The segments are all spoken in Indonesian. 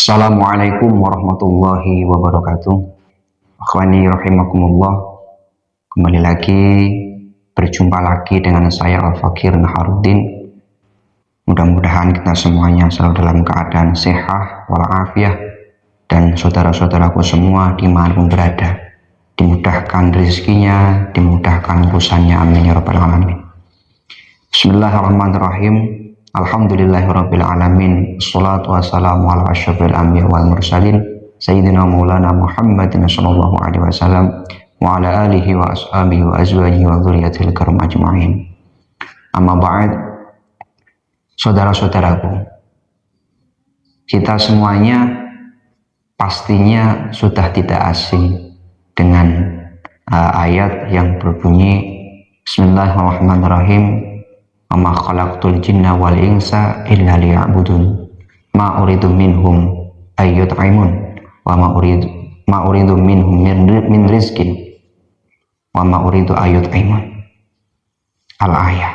Assalamualaikum warahmatullahi wabarakatuh. Akhwani rahimakumullah. Kembali lagi berjumpa lagi dengan saya Al-Fakir Naharuddin. Mudah-mudahan kita semuanya selalu dalam keadaan sehat walafiat, dan saudara-saudaraku semua dimanapun berada dimudahkan rezekinya, dimudahkan urusannya, amin ya rabbal alamin. Bismillahirrahmanirrahim. Alhamdulillahirabbil alamin. Shalatu wassalamu ala asyrofil anbiya wal mursalin sayyidina maulana Muhammadin sallallahu alaihi wasallam wa ala alihi wa ashabihi wa azwajihi wa dzurriyyatil karam ajmain. Amma ba'd. Saudara-saudaraku, kita semuanya pastinya sudah tidak asing dengan ayat yang berbunyi Bismillahirrahmanirrahim. Ama khalaqtul jinna wal insa illa liya'budun ma uridu minhum ayyut'imun wa ma uridu minhum min rizqin wa ma uridu ayyut'imun. Al-ayat.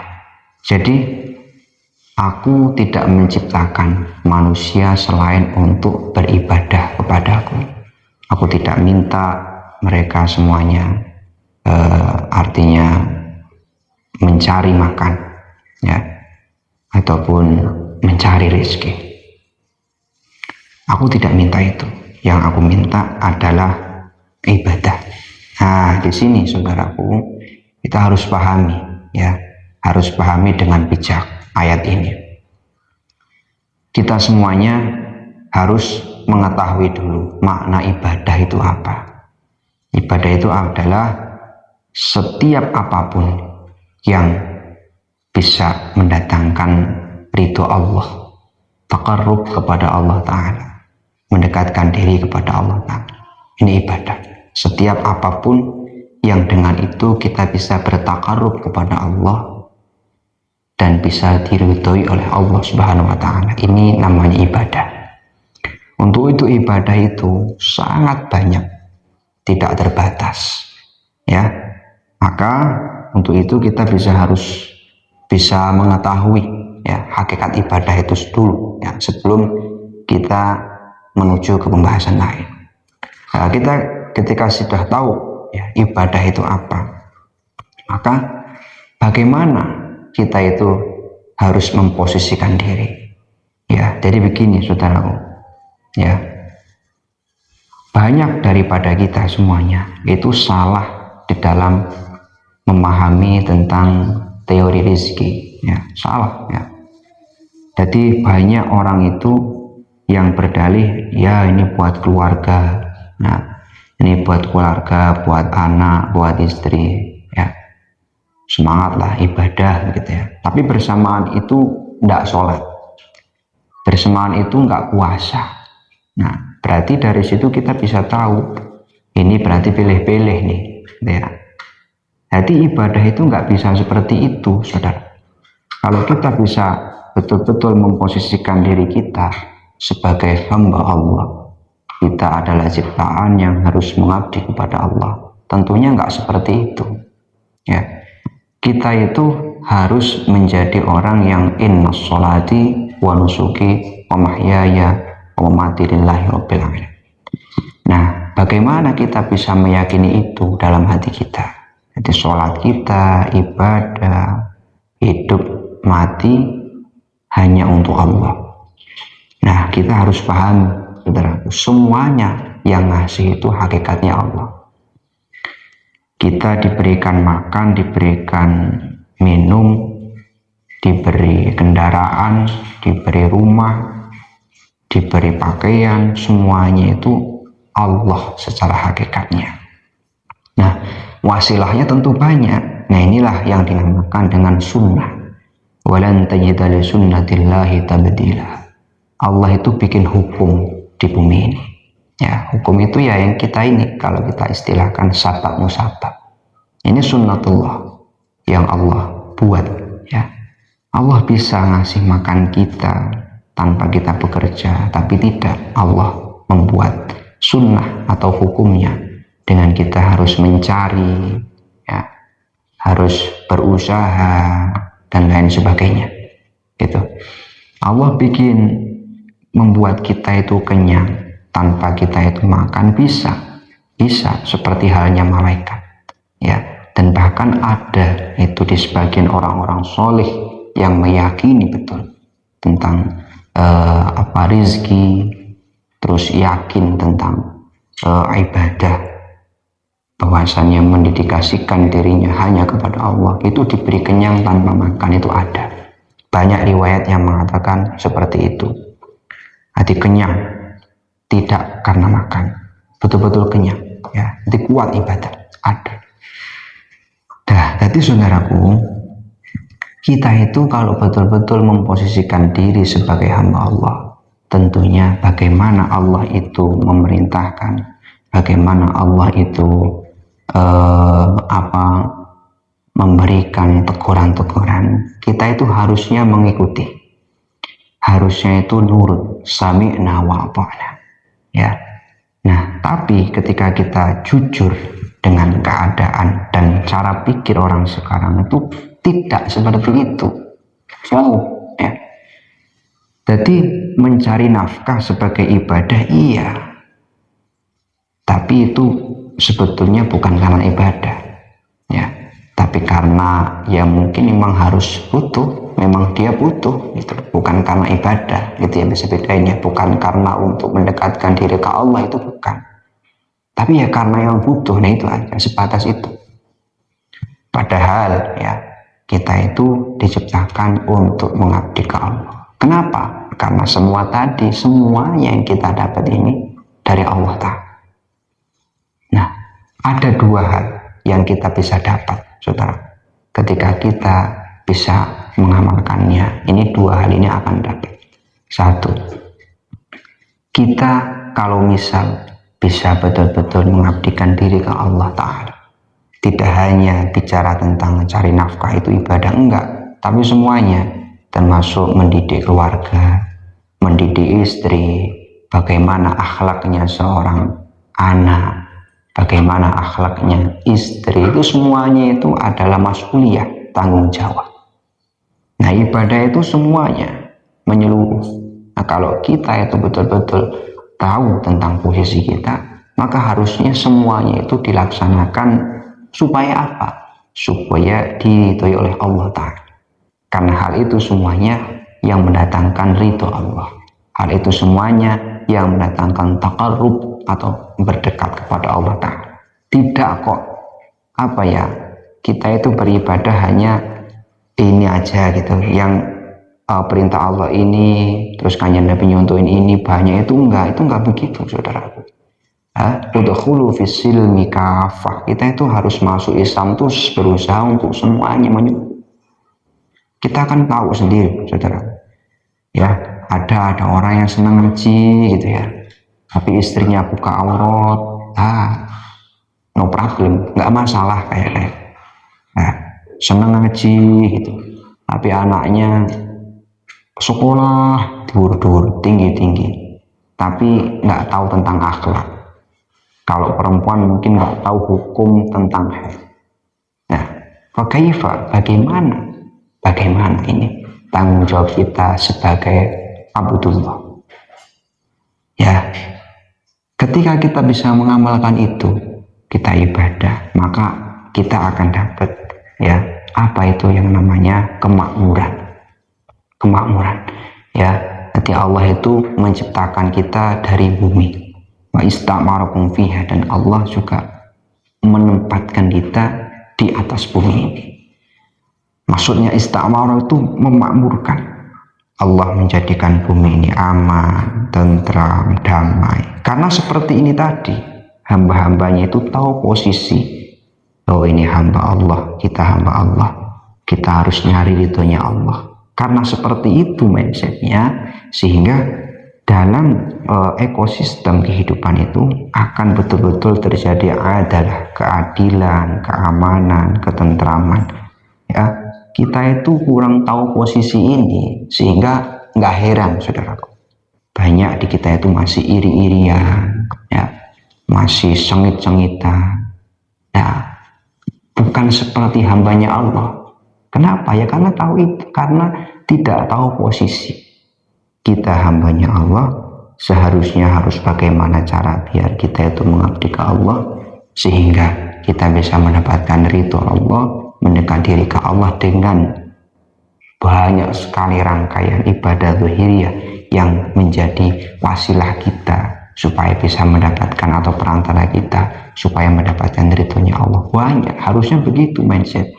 Jadi aku tidak menciptakan manusia selain untuk beribadah kepadaku. Aku tidak minta mereka semuanya artinya mencari makan, ya, ataupun mencari rezeki. Aku tidak minta itu. Yang aku minta adalah ibadah. Nah, di sini saudaraku, kita harus pahami, ya, harus pahami dengan bijak ayat ini. Kita semuanya harus mengetahui dulu makna ibadah itu apa. Ibadah itu adalah setiap apapun yang bisa mendatangkan ridho Allah, taqarrub kepada Allah Ta'ala, mendekatkan diri kepada Allah Ta'ala. Ini ibadah. Setiap apapun yang dengan itu kita bisa bertaqarrub kepada Allah dan bisa diridhoi oleh Allah Subhanahu wa Ta'ala. Ini namanya ibadah. Untuk itu ibadah itu sangat banyak, tidak terbatas, ya. Maka untuk itu kita bisa mengetahui, ya, hakikat ibadah itu dulu, ya, sebelum kita menuju ke pembahasan lain. Nah, kita ketika sudah tahu, ya, ibadah itu apa, maka bagaimana kita itu harus memposisikan diri, ya. Jadi begini saudaraku, ya, banyak daripada kita semuanya itu salah di dalam memahami tentang teori rezeki, ya, salah, ya. Jadi banyak orang itu yang berdalih, ya, ini buat keluarga, nah, ini buat keluarga, buat anak, buat istri, ya, semangatlah ibadah, gitu ya. Tapi bersamaan itu tidak sholat, bersamaan itu nggak puasa. Nah, berarti dari situ kita bisa tahu ini berarti pilih-pilih nih, gitu ya. Jadi ibadah itu nggak bisa seperti itu, saudara. Kalau kita bisa betul-betul memposisikan diri kita sebagai hamba Allah, kita adalah ciptaan yang harus mengabdi kepada Allah. Tentunya nggak seperti itu, ya. Kita itu harus menjadi orang yang inna sholati wa nusuki wa mahyaya wa mamati lillahi rabbil alamin. Nah, bagaimana kita bisa meyakini itu dalam hati kita? Jadi sholat kita, ibadah, hidup, mati hanya untuk Allah. Nah, kita harus paham, saudara, semuanya yang ngasih itu hakikatnya Allah. Kita diberikan makan, diberikan minum, diberi kendaraan, diberi rumah, diberi pakaian, semuanya itu Allah secara hakikatnya. Nah, wasilahnya tentu banyak. Nah, inilah yang dinamakan dengan sunnah. Walan tajida li sunnatillahi tabdila. Allah itu bikin hukum di bumi ini, ya. Hukum itu ya yang kita ini, kalau kita istilahkan sabab musabab. Ini sunnatullah yang Allah buat, ya. Allah bisa ngasih makan kita tanpa kita bekerja, tapi tidak. Allah membuat sunnah atau hukumnya dengan kita harus mencari, ya, harus berusaha dan lain sebagainya, gitu. Allah bikin membuat kita itu kenyang tanpa kita itu makan? Bisa seperti halnya malaikat, ya. Dan bahkan ada itu di sebagian orang-orang soleh yang meyakini betul tentang rizki, terus yakin tentang ibadah, bahwasannya mendedikasikan dirinya hanya kepada Allah itu diberi kenyang tanpa makan. Itu ada banyak riwayat yang mengatakan seperti itu. Hati kenyang tidak karena makan, betul-betul kenyang, ya. Jadi kuat ibadah, ada. Jadi saudaraku, kita itu kalau betul-betul memposisikan diri sebagai hamba Allah, tentunya bagaimana Allah itu memerintahkan, bagaimana Allah itu memberikan teguran-teguran, kita itu harusnya mengikuti, harusnya itu nurut, sami'na wa ata'na, ya. Nah, tapi ketika kita jujur dengan keadaan dan cara pikir orang sekarang itu tidak seperti itu, jauh, ya. Jadi mencari nafkah sebagai ibadah, iya, tapi itu sebetulnya bukan karena ibadah, ya, tapi karena ya mungkin memang harus butuh, memang dia butuh, gitu. Bukan karena ibadah, gitu ya, bisa bedanya. Bukan karena untuk mendekatkan diri ke Allah, itu bukan, tapi ya karena yang butuh. Nah, itu aja, sebatas itu. Padahal ya kita itu diciptakan untuk mengabdi ke Allah. Kenapa? Karena semua yang kita dapat ini dari Allah Ta'ala. Nah, ada dua hal yang kita bisa dapat, saudara, ketika kita bisa mengamalkannya. Ini dua hal ini akan dapat. Satu, kita kalau misal bisa betul-betul mengabdikan diri ke Allah Ta'ala, tidak hanya bicara tentang mencari nafkah itu ibadah, enggak, tapi semuanya, termasuk mendidik keluarga, mendidik istri, bagaimana akhlaknya seorang anak, bagaimana akhlaknya istri, itu semuanya itu adalah mas'uliyah, tanggung jawab. Nah, ibadah itu semuanya menyeluruh. Nah, kalau kita itu betul-betul tahu tentang posisi kita, maka harusnya semuanya itu dilaksanakan supaya apa? Supaya diridhoi oleh Allah Ta'ala. Karena hal itu semuanya yang mendatangkan ridho Allah. Hal itu semuanya yang mendatangkan taqarrub atau berdekat kepada Allah Ta'ala. Tidak kok kita itu beribadah hanya ini aja gitu, yang perintah Allah ini, terus kanjeng Nabi nyontohin ini banyak, itu enggak begitu, saudaraku. Udkhulu fis silmi kafah. Kita itu harus masuk Islam tuh berusaha untuk semuanya menyuruh. Kita kan tahu sendiri, saudara, ya, ada orang yang senang ngaji gitu ya, tapi istrinya buka aurat, no problem, nggak masalah kayak senang ngaji gitu, tapi anaknya sekolah dur tinggi, tapi nggak tahu tentang akhlak. Kalau perempuan mungkin nggak tahu hukum tentang haid. Nah, bagaimana ini tanggung jawab kita sebagai abdullah, ya. Ketika kita bisa mengamalkan itu, kita ibadah, maka kita akan dapat, ya, apa itu yang namanya kemakmuran, ya. Jadi Allah itu menciptakan kita dari bumi, wa istamarakum fiha, dan Allah juga menempatkan kita di atas bumi ini. Maksudnya istamara itu memakmurkan. Allah menjadikan bumi ini aman, tentram, damai. Karena seperti ini tadi, hamba-hambanya itu tahu posisi, oh ini hamba Allah, kita harus nyari ridhonya Allah. Karena seperti itu mindsetnya, sehingga dalam ekosistem kehidupan itu akan betul-betul terjadi adalah keadilan, keamanan, ketentraman, ya. Kita itu kurang tahu posisi ini, sehingga nggak heran, saudaraku, banyak di kita itu masih iri-irian, ya, masih sengit-sengitan, ya, bukan seperti hambanya Allah. Kenapa? Ya karena tidak tahu posisi. kita hambanya Allah, seharusnya harus bagaimana cara biar kita itu mengabdi ke Allah sehingga kita bisa mendapatkan ridho Allah, mendekat diri ke Allah dengan banyak sekali rangkaian ibadah zahiriyah yang menjadi wasilah kita supaya bisa mendapatkan, atau perantara kita supaya mendapatkan ridhonya Allah. Banyak, harusnya begitu mindset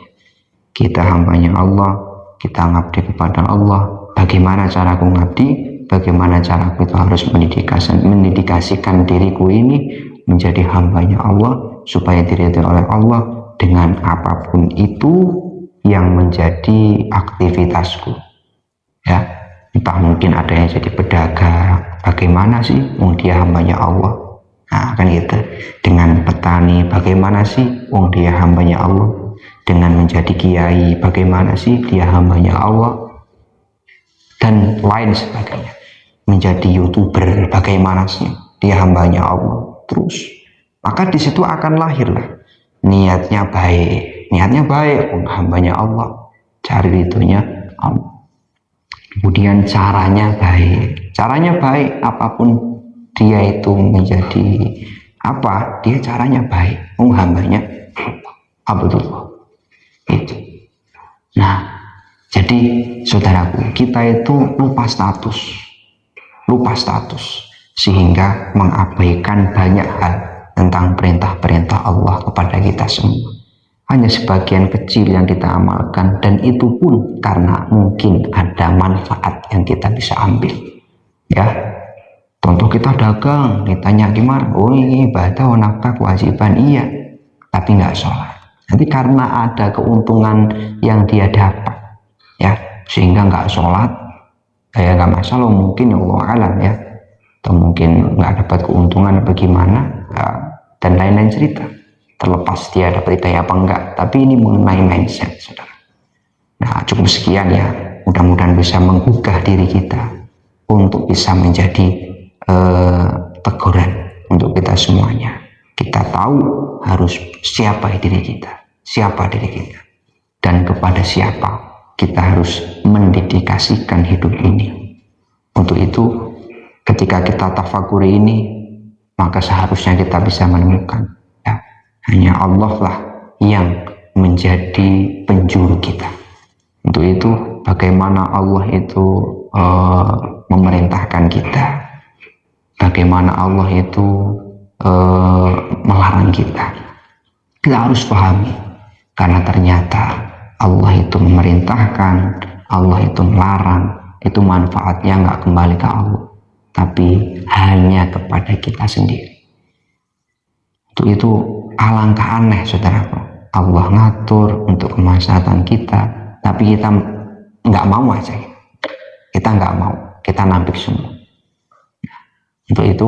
kita. Hambanya Allah, kita ngabdi kepada Allah. Bagaimana cara aku ngabdi? Bagaimana cara kita harus mendedikasikan diriku ini menjadi hambanya Allah supaya diridhoi oleh Allah dengan apapun itu yang menjadi aktivitasku, ya. Entah mungkin ada yang jadi pedagang, bagaimana sih dia hambanya Allah, nah kan gitu. Dengan petani, bagaimana sih dia hambanya Allah. Dengan menjadi kiai, bagaimana sih dia hambanya Allah, dan lain sebagainya. Menjadi YouTuber, bagaimana sih dia hambanya Allah. Terus maka di situ akan lahirlah niatnya baik, hambanya Allah, cari ridhonya Allah. Kemudian caranya baik, apapun dia itu menjadi apa, dia caranya baik, hambanya Abdullah itu. Nah, jadi saudaraku, kita itu lupa status sehingga mengabaikan banyak hal tentang perintah-perintah Allah kepada kita semua. Hanya sebagian kecil yang kita amalkan, dan itu pun karena mungkin ada manfaat yang kita bisa ambil, ya. Contoh, kita dagang, ditanya gimana, oh ini ibadah, nafkah, kewajiban, iya, tapi nggak sholat. Nanti karena ada keuntungan yang dia dapat, ya, sehingga nggak sholat, ya nggak masalah, mungkin ya Allah alam, ya, atau mungkin nggak dapat keuntungan bagaimana, dan lain-lain cerita. Terlepas dia dapat hidayah apa enggak, tapi ini mengenai mindset, saudara. Nah, cukup sekian ya, mudah-mudahan bisa menggugah diri kita untuk bisa menjadi teguran untuk kita semuanya. Kita tahu harus siapa diri kita, dan kepada siapa kita harus mendedikasikan hidup ini. Untuk itu, ketika kita tafakuri ini, maka seharusnya kita bisa menemukan, ya, hanya Allah lah yang menjadi penjuru kita. Untuk itu, bagaimana Allah itu memerintahkan kita, bagaimana Allah itu melarang kita harus pahami. Karena ternyata Allah itu memerintahkan, Allah itu melarang, itu manfaatnya nggak kembali ke Allah, tapi hanya kepada kita sendiri. Untuk itu alangkah aneh, saudaraku, Allah ngatur untuk kemaslahatan kita, tapi kita nggak mau aja. Kita nampik semua. Untuk itu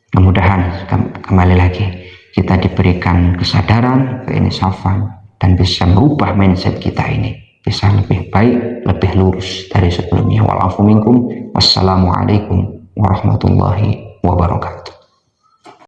mudah-mudahan kembali lagi kita diberikan kesadaran, keinsafan, dan bisa merubah mindset kita ini, bisa lebih baik, lebih lurus dari sebelumnya. Wa'alafu minkum. Wassalamualaikum warahmatullahi wabarakatuh.